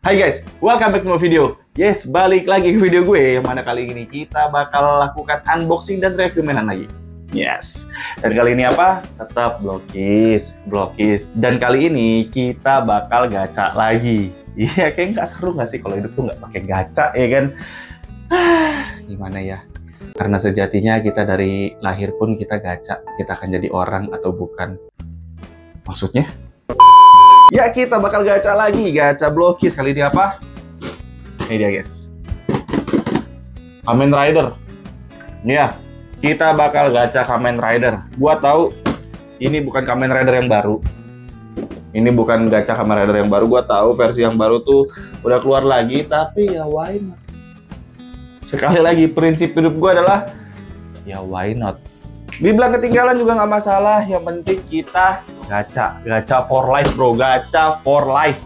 Hai guys, welcome back to my video. Yes, balik lagi ke video gue, yang mana kali ini kita bakal lakukan unboxing dan review mainan lagi. Yes, dan kali ini apa? Tetap Blockis. Dan kali ini kita bakal gacha lagi. Iya, kayak nggak seru nggak sih kalau hidup tuh nggak pakai gacha, ya kan? Gimana ya? Karena sejatinya kita dari lahir pun kita gacha. Kita akan jadi orang atau bukan? Maksudnya? Ya, kita bakal gacha lagi, gacha Blockis. Kali ini apa? Ini dia guys, Kamen Rider. Ya, kita bakal gacha Kamen Rider. Gua tahu ini bukan Kamen Rider yang baru. Ini bukan gacha Kamen Rider yang baru. Gua tahu versi yang baru tuh udah keluar lagi, tapi ya why not? Sekali lagi, prinsip hidup gua adalah ya why not? Dibilang ketinggalan juga nggak masalah. Yang penting kita gacha for life, bro. Gacha for life.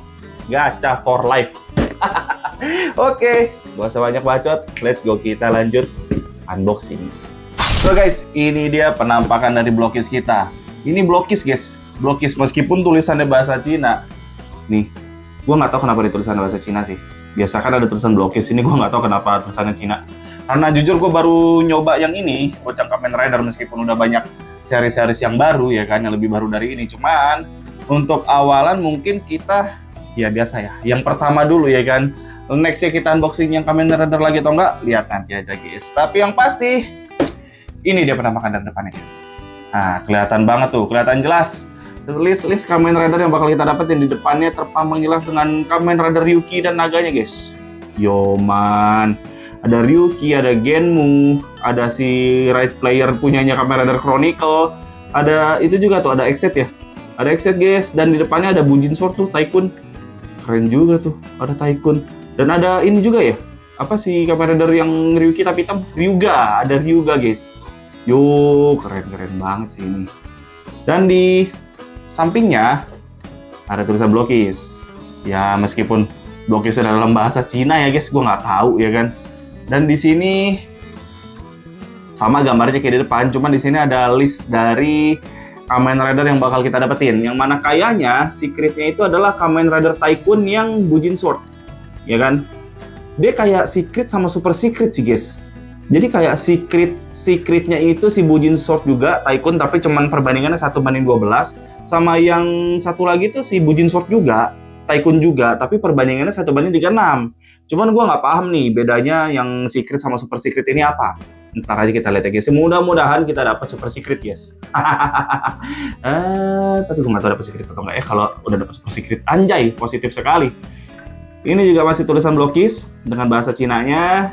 Oke, gak usah banyak bacot. Let's go, kita lanjut unboxing. So guys, ini dia penampakan dari Blockis kita. Ini Blockis guys. Blockis meskipun tulisannya bahasa Cina. Nih, gua nggak tahu kenapa ditulisannya bahasa Cina sih. Biasa kan ada tulisan Blockis. Ini gua nggak tahu kenapa tulisannya Cina. Karena jujur gue baru nyoba yang ini, Bocang Kamen Rider, meskipun udah banyak seri-series yang baru ya kan, yang lebih baru dari ini. Cuman untuk awalan mungkin kita ya biasa ya, yang pertama dulu ya kan. Nextnya kita unboxing yang Kamen Rider lagi atau enggak, lihat nanti aja guys. Tapi yang pasti ini dia penampakan dari depannya guys. Nah, kelihatan banget tuh, kelihatan jelas. List Kamen Rider yang bakal kita dapetin di depannya terpampang jelas dengan Kamen Rider Ryuki dan naganya guys. Yo man. Ada Ryuki, ada Genmu, ada si Right Player punyanya Kamen Rider Chronicle, ada itu juga tuh, ada Exet ya, ada Exet guys, dan di depannya ada Bujin Sword tuh, Tycoon, keren juga tuh, ada Tycoon, dan ada ini juga ya, apa sih Kamen Rider yang Ryuki tapi hitam, Ryuga, ada Ryuga guys, yo keren banget sih ini, dan di sampingnya ada tulisan Blockis, ya meskipun Blockis dalam bahasa Cina ya guys, gue nggak tahu ya kan. Dan di sini sama gambarnya kayak di depan, cuman di sini ada list dari Kamen Rider yang bakal kita dapetin. Yang mana kayaknya secretnya itu adalah Kamen Rider Tycoon yang Bujin Sword, ya kan? Dia kayak secret sama super secret sih guys. Jadi kayak secretnya itu si Bujin Sword juga Tycoon, tapi cuman perbandingannya 1:12. Sama yang satu lagi tuh si Bujin Sword juga Tycoon juga, tapi perbandingannya 1:36. Cuman gue nggak paham nih bedanya yang secret sama super secret ini apa. Ntar aja kita lihat ya guys. Mudah-mudahan kita dapat super secret guys. Tapi gue nggak tahu dapat secret atau nggak ya. Kalau udah dapat super secret, anjay, positif sekali. Ini juga masih tulisan Blockis dengan bahasa Cinanya.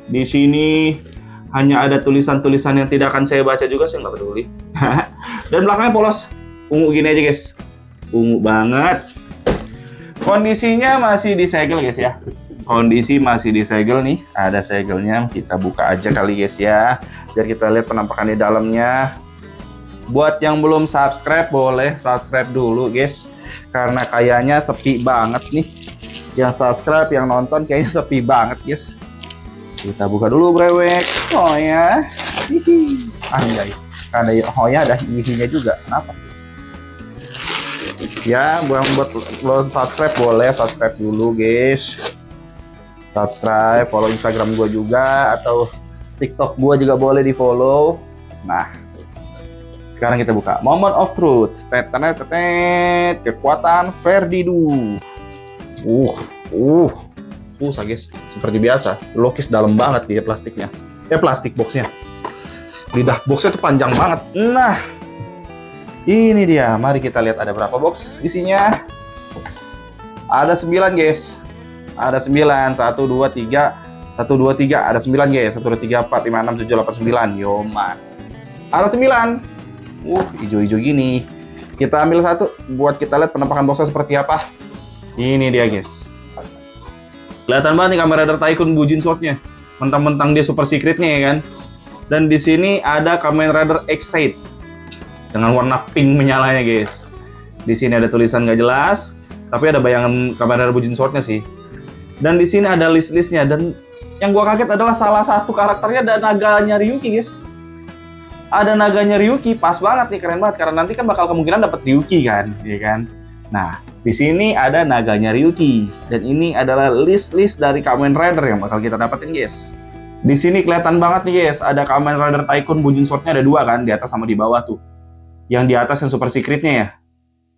Di sini hanya ada tulisan-tulisan yang tidak akan saya baca juga, saya nggak peduli. Dan belakangnya polos, ungu gini aja guys, ungu banget. Kondisinya masih disegel guys ya. Kondisi masih disegel nih, ada segelnya, kita buka aja kali guys ya, biar kita lihat penampakan di dalamnya. Buat yang belum subscribe, boleh subscribe dulu guys, karena kayaknya sepi banget nih. Yang subscribe, yang nonton kayaknya sepi banget guys. Kita buka dulu brewek. Oh ya, anjay, karena oh ya ada hihinya juga, kenapa? Ya, buat belum subscribe boleh subscribe dulu guys. Subscribe, follow Instagram gue juga, atau TikTok gue juga boleh di follow. Nah, sekarang kita buka Moment of Truth. Kekuatan Verdidu. Susah guys, seperti biasa. Blockis dalam banget dia plastiknya. Plastik boxnya. Lidah boxnya tuh panjang banget. Nah, ini dia. Mari kita lihat ada berapa box isinya. Ada 9 guys. Ada 9, 1, 2, 3, 1, 2, 3, ada 9 guys, 1, 2, 3, 4, 5, 6, 7, 8, 9, yoman. Ada 9, hijau-hijau gini. Kita ambil satu, buat kita lihat penampakan boxnya seperti apa. Ini dia guys. Kelihatan banget nih Kamen Rider Tycoon Bujin Sword-nya. Mentang-mentang dia super secretnya ya kan. Dan di sini ada Kamen Rider Excite dengan warna pink menyalanya guys. Di sini ada tulisan nggak jelas, tapi ada bayangan Kamen Rider Bujin Sword-nya sih. Dan di sini ada list-listnya, dan yang gua kaget adalah salah satu karakternya ada naganya Ryuki guys. Ada naganya Ryuki, pas banget nih, keren banget, karena nanti kan bakal kemungkinan dapat Ryuki kan, ya kan. Nah, Di sini ada naganya Ryuki, dan ini adalah list dari Kamen Rider yang bakal kita dapetin, guys. Di sini kelihatan banget nih, guys, ada Kamen Rider Tycoon Bujin Sword-nya ada 2 kan, di atas sama di bawah tuh. Yang di atas yang super secret-nya ya.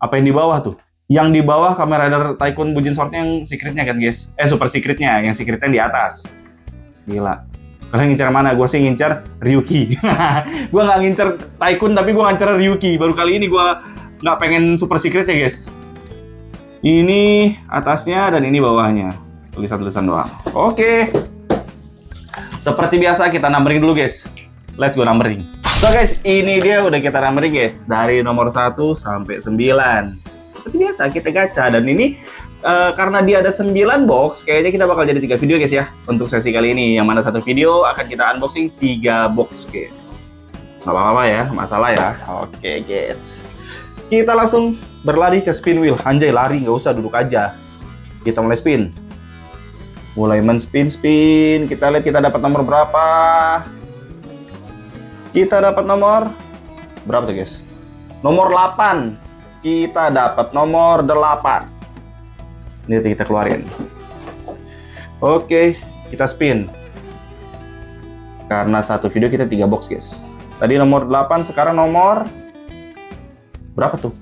Apa yang di bawah tuh? Yang di bawah Kamen Rider Tycoon Bujin Sword-nya yang secret-nya kan, guys. Super secret-nya, yang secret-nya di atas. Gila. Kalian ngincar mana? Gue sih ngincar Ryuki. Gue nggak ngincar Tycoon, tapi gue ngincar Ryuki. Baru kali ini gue nggak pengen super secret ya, guys. Ini atasnya dan ini bawahnya. Tulisan-tulisan doang. Oke. Seperti biasa kita numbering dulu, guys. Let's go numbering. So guys, ini dia udah kita numbering, guys. Dari nomor 1 sampai 9. Seperti biasa kita gacha. Dan ini karena dia ada 9 box, kayaknya kita bakal jadi 3 video, guys ya. Untuk sesi kali ini. Yang mana satu video akan kita unboxing 3 box, guys. Nggak apa-apa ya, masalah ya. Oke, guys. Kita langsung berlari ke spin wheel. Anjay, lari, nggak usah, duduk aja. Kita mulai spin. Mulai men-spin. Kita lihat kita dapat nomor berapa. Kita dapat nomor berapa tuh, guys? Nomor 8. Kita dapat nomor 8. Ini kita keluarin. Oke, kita spin. Karena satu video kita 3 box, guys. Tadi nomor 8, sekarang nomor berapa tuh?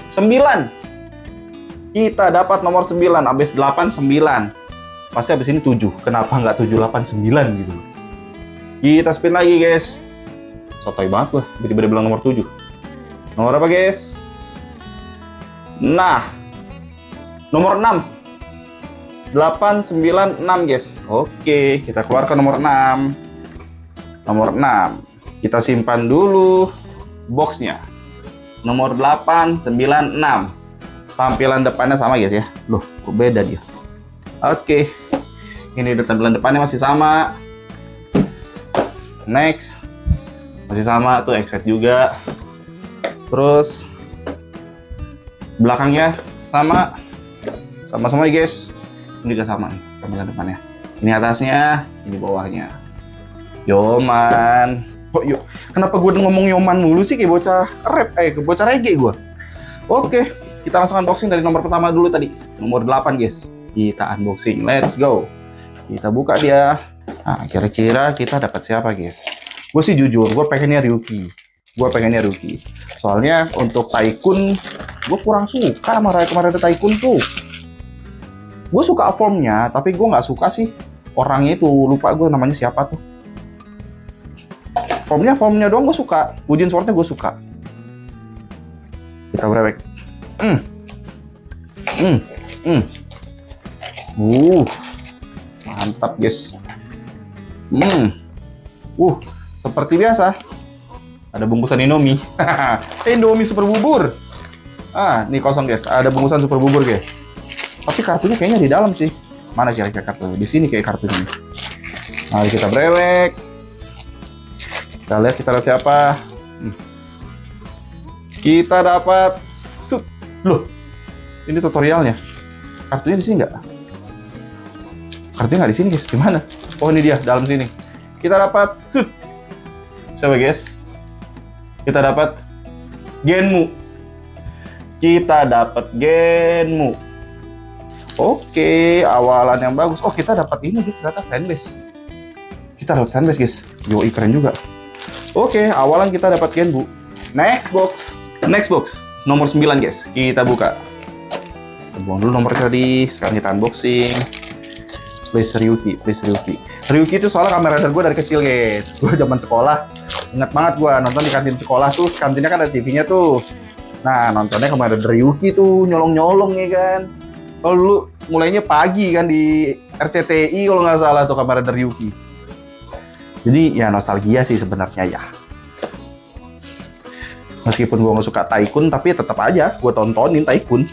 9. Kita dapat nomor 9. Abis 8, 9. Pasti abis ini 7. Kenapa nggak 7, 8, 9 gitu? Kita spin lagi, guys. Sotoy banget loh, tiba-tiba bilang nomor 7. Nomor apa, guys? Nah, nomor 6. 8, 9, 6, guys. Oke, kita keluarkan nomor 6. Nomor 6. Kita simpan dulu boxnya. Nomor 8, 9, 6. Tampilan depannya sama, guys ya. Loh, kok beda dia? Oke. Ini tampilan depannya masih sama. Next. Masih sama, tuh exit juga. Terus belakangnya sama. Sama-sama, guys. Ini juga sama nih tampilan depannya. Ini atasnya, ini bawahnya. Yoman. Kok yuk? Kenapa gue ngomong Yoman mulu sih, kayak bocah rap, bocah reggae gue. Oke, kita langsung unboxing dari nomor pertama dulu tadi. Nomor 8, guys. Kita unboxing. Let's go. Kita buka dia. Nah, kira-kira kita dapat siapa, guys? Gue sih jujur, gue pengennya Ryuki. Soalnya untuk Tycoon, gue kurang suka sama kemarin Tycoon tuh. Gue suka formnya, tapi gue nggak suka sih orangnya itu. Lupa gue namanya siapa tuh. Formnya doang gue suka. Bujin Sword-nya gue suka. Kita brewek. Mantap, guys. Seperti biasa. Ada bungkusan Indomie. Indomie super bubur. Ini kosong, guys. Ada bungkusan super bubur, guys. Tapi kartunya kayaknya di dalam sih. Mana kira-kira kartunya? Di sini kayak kartunya. Mari kita brewek. Kita lihat siapa. Kita dapat suit. Loh, ini tutorialnya. Kartunya di sini nggak? Kartunya nggak di sini, guys. Gimana? Oh, ini dia dalam sini. Kita dapat suit. Siapa, guys? Kita dapat Genmu. Oke, awalan yang bagus. Oh, kita dapat ini, ternyata stainless. Guys. Yoi, keren juga. Oke, awalan kita dapat Genmu. Next box. Nomor 9, guys. Kita buka. Kita buang dulu nomor tadi. Sekarang kita unboxing. Please Ryuki. Ryuki itu soalnya Kamen Rider gue dari kecil, guys. Gue zaman sekolah. Ingat banget gue nonton di kantin sekolah tuh. Kantinnya kan ada TV-nya tuh. Nah, nontonnya Kamen Rider Ryuki tuh. Nyolong-nyolong ya kan. Kalau dulu mulainya pagi kan di RCTI kalau nggak salah tuh Kamen Rider Ryuki. Jadi ya nostalgia sih sebenarnya ya. Meskipun gue nggak suka Tycoon, tapi tetap aja gue tontonin Tycoon.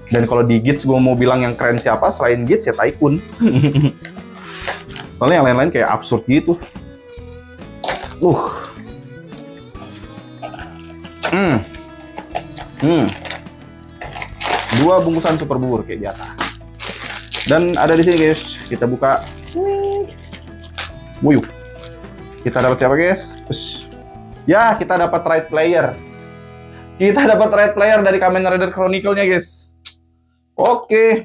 Dan kalau di Gits gue mau bilang yang keren siapa selain Gits ya Tycoon. Soalnya yang lain-lain kayak absurd gitu. Dua bungkusan super bubur kayak biasa. Dan ada di sini, guys. Kita buka. Wuyuh. Kita dapat siapa, guys? Ya, kita dapat right player. Kita dapat Red Player dari Kamen Rider Chronicle-nya, guys. Oke,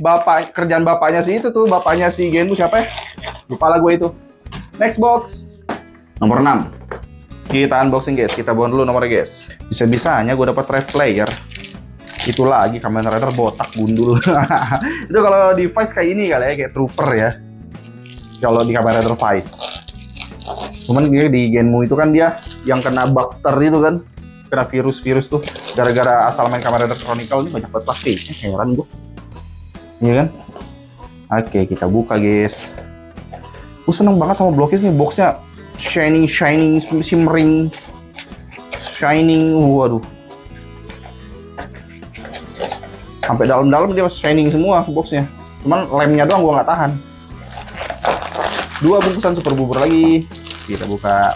kerjaan bapaknya sih itu tuh, bapaknya si Genmu siapa ya? Lupa lah gue itu. Next box. Nomor 6. Kita unboxing, guys. Kita buang dulu nomornya, guys. Bisa-bisanya gue dapat Red Player. Itu lagi Kamen Rider botak gundul. Itu kalau di Vice kayak ini kali ya, kayak Trooper ya. Kalau di Kamen Rider Vice. Cuman dia di Genmu itu kan dia yang kena Buckster itu kan. Kena virus-virus tuh. Gara-gara asal main Kamen Rider Chronicle ini banyak banget plastiknya. Heran gue. Iya kan? Oke, kita buka, guys. Gue seneng banget sama Blockis nih, boxnya shining, shimmering, shining. Waduh. Sampai dalam-dalam dia shining semua boxnya. Cuman lemnya doang gue nggak tahan. 2 bungkusan super bubur lagi. Kita buka.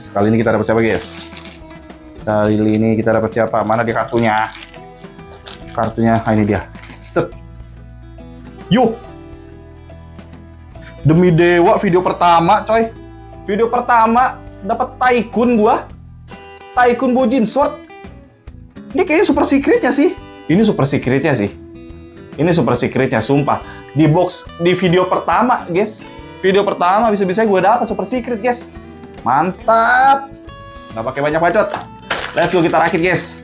Kali ini kita dapat siapa, guys? Kali ini kita dapat siapa? Mana di kartunya? Kartunya, ini dia. Set. Yuh. Demi dewa, video pertama, coy. Video pertama dapat Tycoon gua. Tycoon Bojin Sword. Ini kayaknya super secretnya sih. Ini super secretnya sih. Ini super secretnya, sumpah. Di box di video pertama, guys. Video pertama bisa-bisa gue dapat super secret, guys. Mantap. Nggak pakai banyak bacot. Let's go, kita rakit, guys.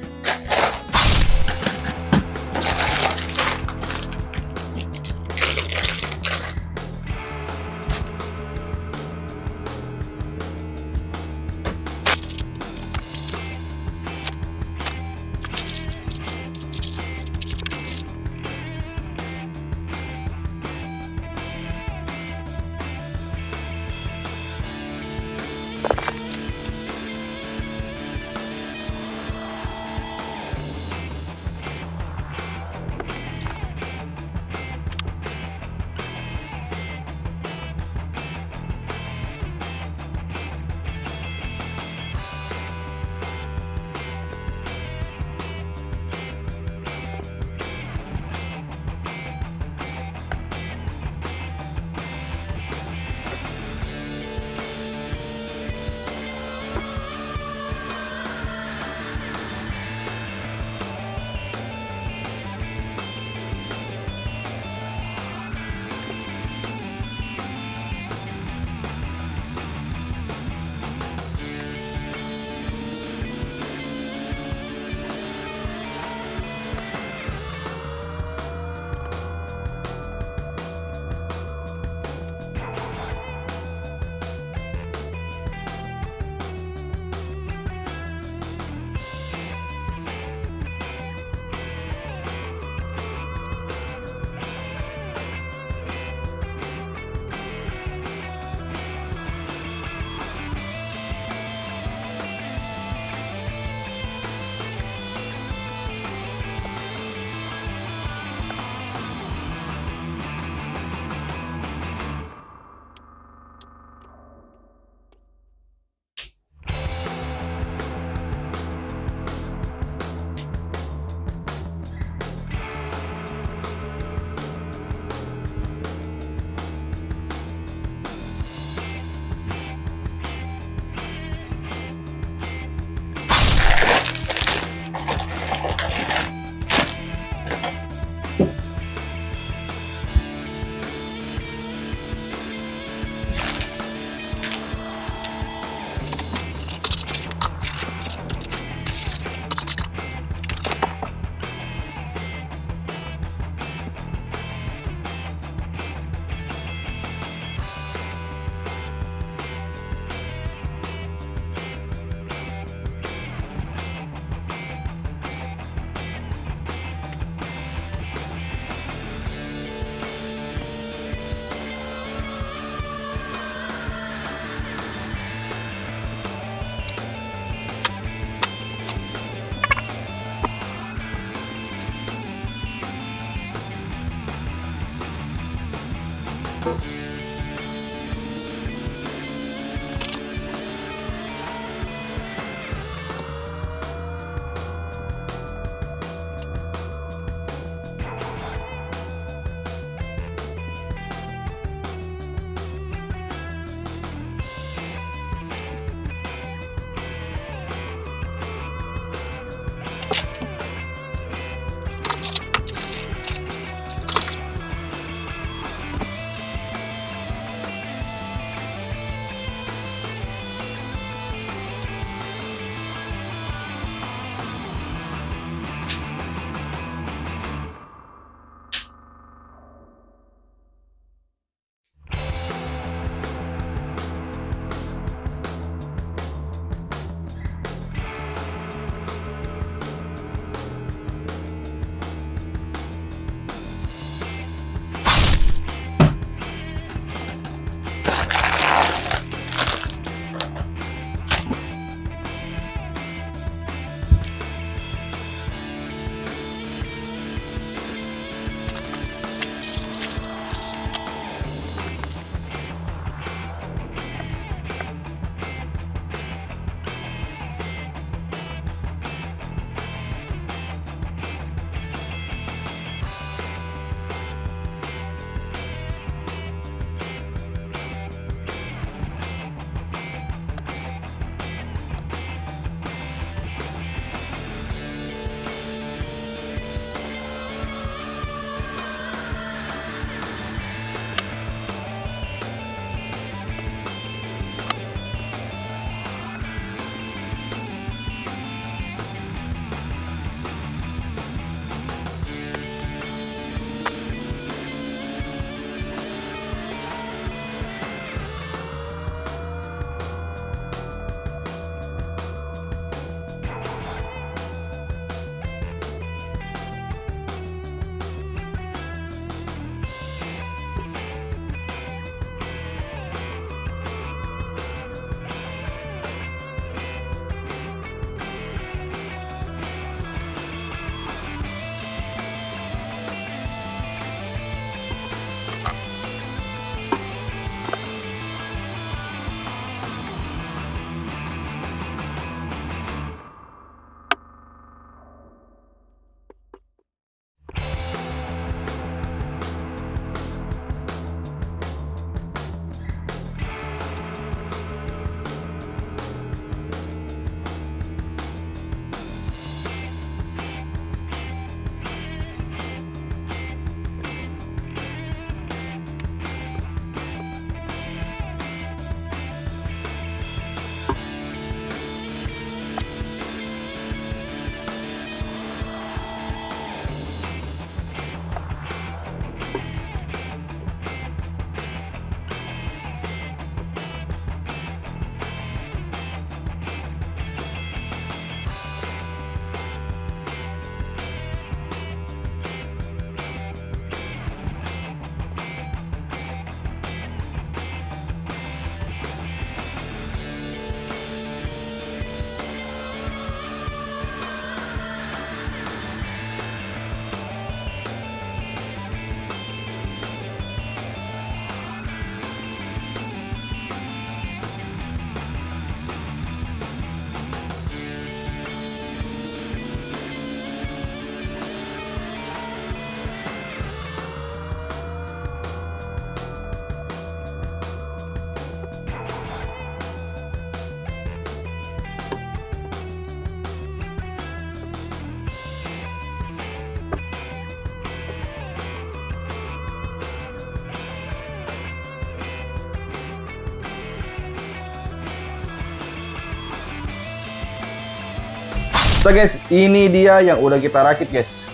So guys, ini dia yang udah kita rakit guys.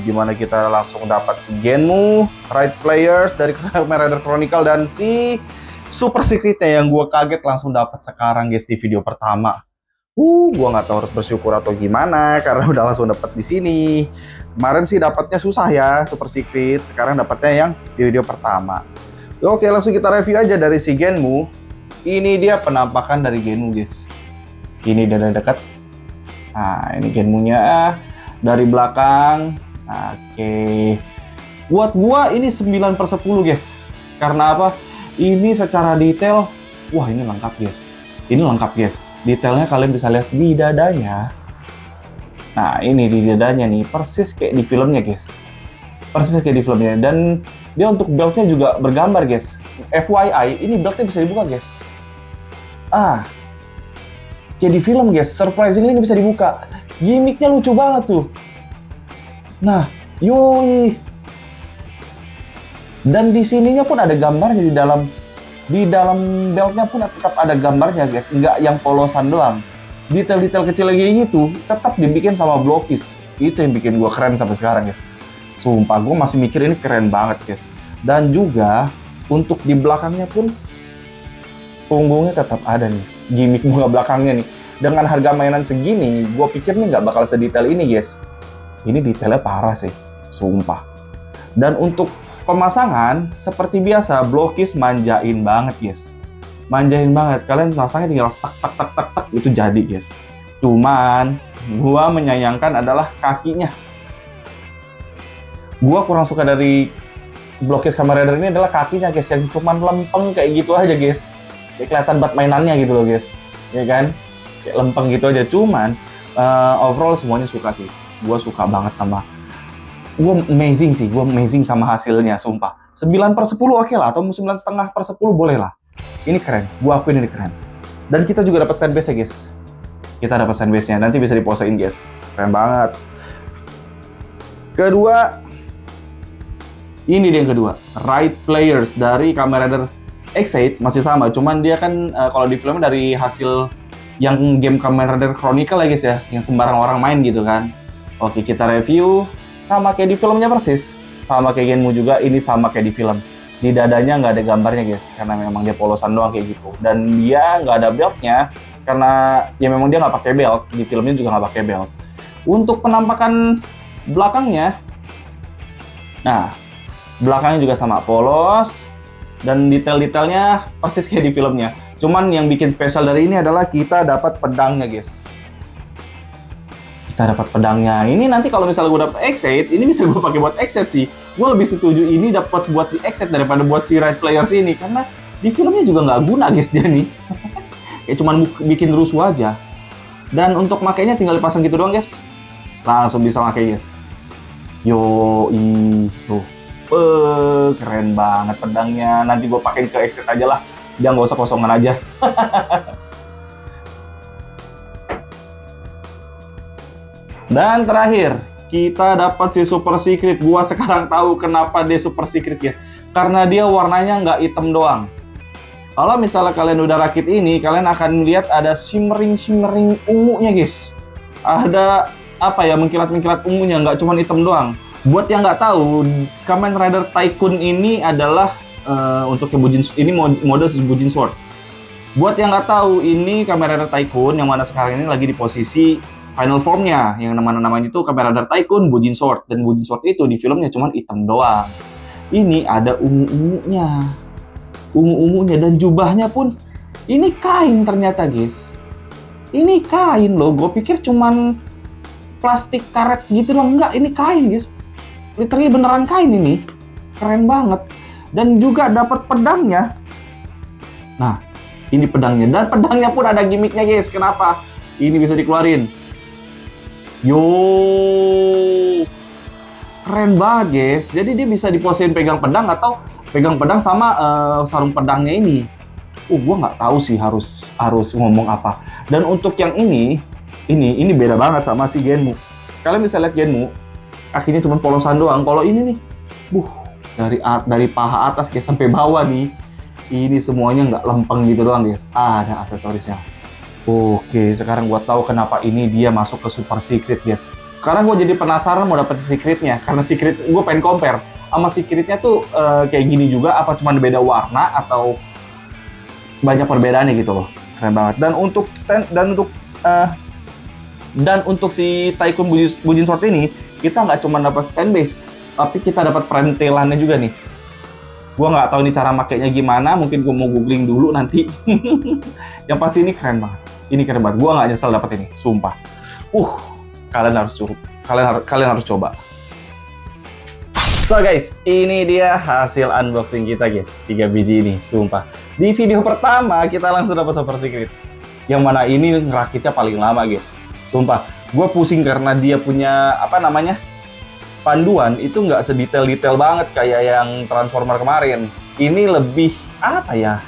Dimana kita langsung dapat si Genmu, Right Players dari Kamen Rider Chronicle, dan si Super Secretnya yang gue kaget langsung dapat sekarang guys di video pertama. Gue nggak tahu harus bersyukur atau gimana karena udah langsung dapat di sini. Kemarin sih dapatnya susah ya Super Secret, sekarang dapatnya yang di video pertama. Oke, langsung kita review aja dari si Genmu. Ini dia penampakan dari Genmu guys. Ini dari dekat. Nah, ini Genmunya dari belakang. Oke. Buat gua ini 9/10 guys. Karena apa? Ini secara detail, wah ini lengkap guys. Ini lengkap guys. Detailnya kalian bisa lihat di dadanya. Nah, ini di dadanya nih, persis kayak di filmnya guys. Persis kayak di filmnya. Dan dia untuk beltnya juga bergambar guys. FYI, ini beltnya bisa dibuka guys. Kayak di film guys, surprisingly ini bisa dibuka. Gimiknya lucu banget tuh. Nah, yoi. Dan di sininya pun ada gambarnya di dalam beltnya pun tetap ada gambarnya guys, nggak yang polosan doang. Detail-detail kecil kayak gitu tetap dibikin sama Blockies. Itu yang bikin gue keren sampai sekarang guys. Sumpah gue masih mikir ini keren banget guys. Dan juga untuk di belakangnya pun punggungnya tetap ada nih, gimmick bunga belakangnya nih. Dengan harga mainan segini, gue pikir nih nggak bakal sedetail ini guys. Ini detailnya parah sih, sumpah. Dan untuk pemasangan, seperti biasa, Blockies manjain banget guys. Manjain banget, kalian pasangnya tinggal tak itu jadi guys. Cuman, gue menyayangkan adalah kakinya. Gue kurang suka dari Blockies Kamen Rider ini adalah kakinya guys, yang cuman lempeng kayak gitu aja guys. Kayak kelihatan buat mainannya gitu loh guys, ya kan? Kayak lempeng gitu aja. Cuman overall semuanya suka sih. Gue suka banget sama, gue amazing sama hasilnya, sumpah. 9/10 oke lah, atau 9,5/10 boleh lah. Ini keren, gue akuin ini keren. Dan kita juga dapat stand base-nya guys. Kita dapat stand base-nya, nanti bisa diposein guys. Keren banget. Kedua, ini dia yang kedua, Right Players dari Kamen Rider X8, masih sama, cuman dia kan kalau di filmnya dari hasil yang game Kamen Rider Chronicle ya guys ya, yang sembarang orang main gitu kan. Oke, kita review sama kayak di filmnya persis, sama kayak Genmu juga, ini sama kayak di film. Di dadanya nggak ada gambarnya guys, karena memang dia polosan doang kayak gitu. Dan dia nggak ada beltnya, karena ya memang dia nggak pakai belt, di filmnya juga nggak pakai belt. Untuk penampakan belakangnya, nah belakangnya juga sama polos, dan detail-detailnya persis kayak di filmnya. Cuman yang bikin spesial dari ini adalah kita dapat pedangnya guys. Kita dapat pedangnya. Ini nanti kalau misalnya gue dapat X8, ini bisa gue pakai buat X8 sih. Gue lebih setuju ini dapat buat di X8 daripada buat si Right Players ini, karena di filmnya juga nggak guna guys dia nih. Kayak cuman bikin rusuh aja. Dan untuk makainya tinggal dipasang gitu doang guys. Langsung bisa pakai guys. Tuh. Keren banget pedangnya. Nanti gue pakai ke X8 aja lah. Dia nggak usah kosongan aja. Dan terakhir, kita dapat si Super Secret. Gua sekarang tahu kenapa dia Super Secret guys. Karena dia warnanya nggak hitam doang. Kalau misalnya kalian udah rakit ini, kalian akan melihat ada shimmering ungunya guys. Ada apa ya, mengkilat ungunya, nggak cuma hitam doang. Buat yang nggak tahu, Kamen Rider Tycoon ini adalah untuk ini mode Bujin Sword. Buat yang nggak tahu, ini Kamen Rider Tycoon yang mana sekarang ini lagi di posisi final formnya, yang namanya itu Kamen Rider Tycoon Bujin Sword. Dan Bujin Sword itu di filmnya cuma hitam doang. Ini ada ungu-ungunya, dan jubahnya pun ini kain ternyata guys. Ini kain loh, gue pikir cuman plastik karet gitu loh. Enggak, ini kain guys. Literally beneran kain ini. Keren banget. Dan juga dapat pedangnya. Nah, ini pedangnya. Dan pedangnya pun ada gimmicknya guys. Kenapa? Ini bisa dikeluarin. Keren banget guys. Jadi dia bisa diposein pegang pedang atau pegang pedang sama sarung pedangnya ini. Gue nggak tahu sih harus ngomong apa. Dan untuk yang ini beda banget sama si Genmu. Kalian bisa lihat Genmu, kakinya cuma polosan doang. Kalau ini nih, dari paha atas sampai bawah nih, ini semuanya nggak lempeng gitu doang guys. Ada aksesorisnya. Oke, sekarang gua tahu kenapa ini dia masuk ke super secret, guys. Karena gua jadi penasaran mau dapet secretnya. Karena secret gua pengen compare sama secretnya tuh kayak gini juga, apa cuma beda warna atau banyak perbedaannya gitu loh. Keren banget. Dan untuk si Tycoon Bujin Sword ini, kita nggak cuma dapat stand base, tapi kita dapat perintilannya juga nih. Gua nggak tahu ini cara makainya gimana, mungkin gua mau googling dulu nanti. Yang pasti ini keren banget. Ini keren banget. Gua nggak nyesel dapat ini, sumpah. Kalian harus coba. So guys, ini dia hasil unboxing kita guys. 3 biji ini, sumpah. Di video pertama kita langsung dapat super secret. Yang mana ini ngerakitnya paling lama guys. Sumpah, gue pusing karena dia punya panduan itu nggak sedetail-detail banget kayak yang Transformer kemarin. Ini lebih apa ya?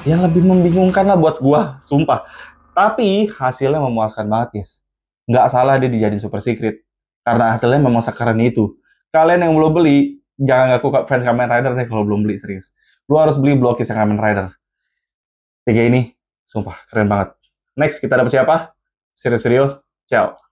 Yang lebih membingungkan lah buat gue, sumpah. Tapi hasilnya memuaskan banget guys. Nggak salah dia dijadiin super secret karena hasilnya memang sekeren itu. Kalian yang belum beli, jangan ngaku fans Kamen Rider deh kalau belum beli, serius. Lu harus beli blokis yang Kamen Rider. 3 ini, sumpah, keren banget. Next, kita dapat siapa? Serius video, ciao.